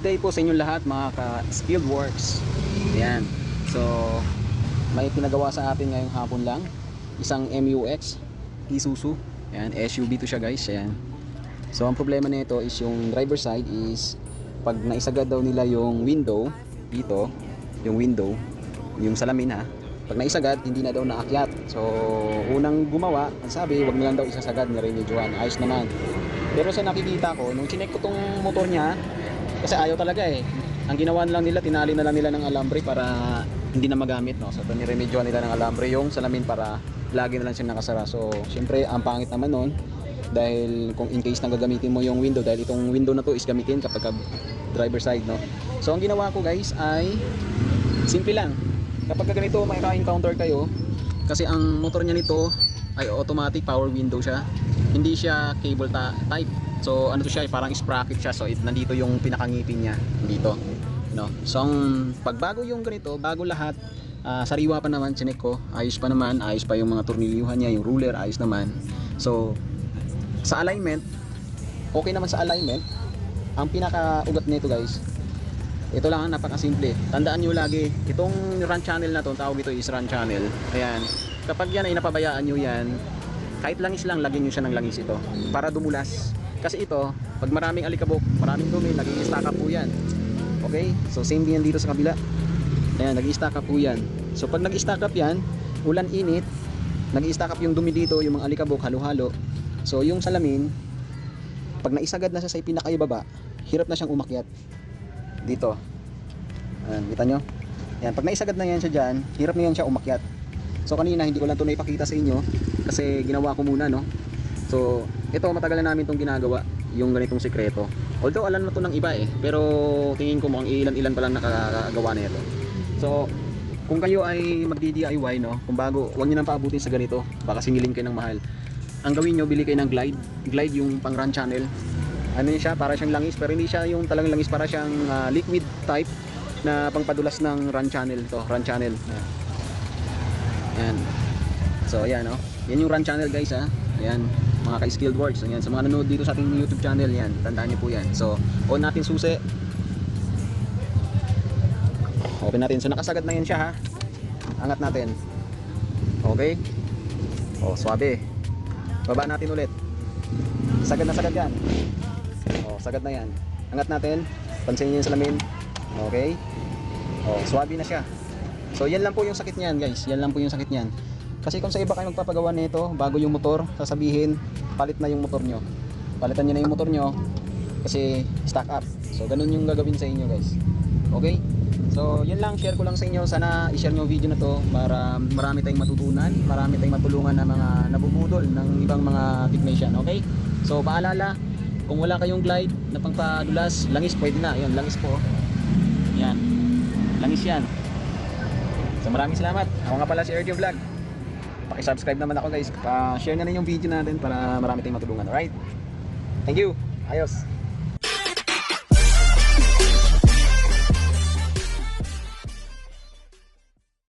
day po sa inyong lahat mga ka-skilled works. Ayan. So, may pinagawa sa atin ngayong hapon lang. Isang MUX Isuzu. Ayan, SUV to siya guys. Ayan. So, ang problema nito is yung driver side is pag naisagad daw nila yung window dito, yung window, yung salamin ha. Pag naisagad, hindi na daw naakyat. So, unang gumawa, ang sabi, wag na lang daw isasagad ni Rene Juan. Ayos naman. Pero sa nakikita ko, nung chinek ko tong motor niya, kasi ayaw talaga eh. Ang ginawa lang nila, tinali na lang nila ng alambre para hindi na magamit, no? So, niremedyoan nila ng alambre yung salamin para lagi na lang siya nakasara. So, syempre, ang pangit naman nun. Dahil kung in case na gagamitin mo yung window, dahil itong window na to is gamitin kapag driver side, no? So, ang ginawa ko guys ay simple lang. Kapag ganito may ka-encounter kayo, kasi ang motor niya nito ay automatic power window siya. Hindi siya cable type. So ano to siya, parang sprocket siya. So nandito yung pinakangipin niya dito, no? So ang pagbago yung ganito, bago lahat, sariwa pa naman, chinek ko, ayos pa naman, ayos pa yung mga tornilyuhan niya, yung ruler ayos naman. So sa alignment, okay naman sa alignment. Ang pinakaugat nito guys, ito lang, napakasimple. Tandaan nyo lagi, itong run channel na to, tawag ito is run channel. Ayan, kapag yan ay napabayaan nyo yan, kahit langis lang, lagyan nyo siya ng langis ito para dumulas. Kasi ito, pag maraming alikabok, maraming dumi, nag-i-stack up po yan. Okay, so same din yan dito sa kabila. Ayan, nag-i-stack up po yan. So pag nag-i-stack up yan, ulan init, nag-i-stack up yung dumi dito, yung mga alikabok, halo-halo. So yung salamin, pag naisagad na siya sa pinakaibaba, hirap na siyang umakyat dito. Ayan, kita nyo? Ayan, pag naisagad na yan siya dyan, hirap na yan siya umakyat. So kanina hindi ko lang ito naipakita sa inyo kasi ginawa ko muna, no? So ito, matagal na namin itong ginagawa, yung ganitong sekreto. Although alam na to ng iba eh, pero tingin ko mukhang ilan-ilan pa lang nakakagawa na ito. So kung kayo ay magdi-DIY, no, kung bago, huwag nyo nang paabutin sa ganito, baka singilin kayo ng mahal. Ang gawin nyo, bili kayo ng glide yung pang run channel. Ano yun siya, para siyang langis, pero hindi siya yung talagang langis, para siyang liquid type na pangpadulas ng run channel to, run channel. Ayan. So ayan, no, yan yung run channel guys ha. Ayan, mga ka-skilled works. Ayan, sa mga nanonood dito sa ating YouTube channel, yan, tandaan niyo po yan. So on natin susi, open natin. So nakasagad na yan siya ha. Angat natin. Okay, oh, swabe. Baba natin ulit. Sagad na sagad yan. Oh, sagad na yan. Angat natin. Pansinin niyo yung salamin. Okay, oh, swabe na siya. So yan lang po yung sakit niyan guys. Yan lang po yung sakit niyan. Kasi kung sa iba kayo magpapagawa nito bago yung motor, sasabihin palit na yung motor nyo. Palitan nyo na yung motor nyo kasi stack up. So ganun yung gagawin sa inyo guys. Okay, so yun lang, share ko lang sa inyo. Sana i-share nyo yung video na to para marami tayong matutunan, marami tayong matulungan na mga nabubudol ng ibang mga technician. Okay, so paalala, kung wala kayong glide na pangpadulas, langis pwede na. Yun, langis po. Yan, langis yan. So maraming salamat. Ako nga pala si Erdio Vlog. Paki-subscribe naman ako guys. Pa-share na rin yung video natin para marami tayong matulungan. Alright? Thank you. Ayos.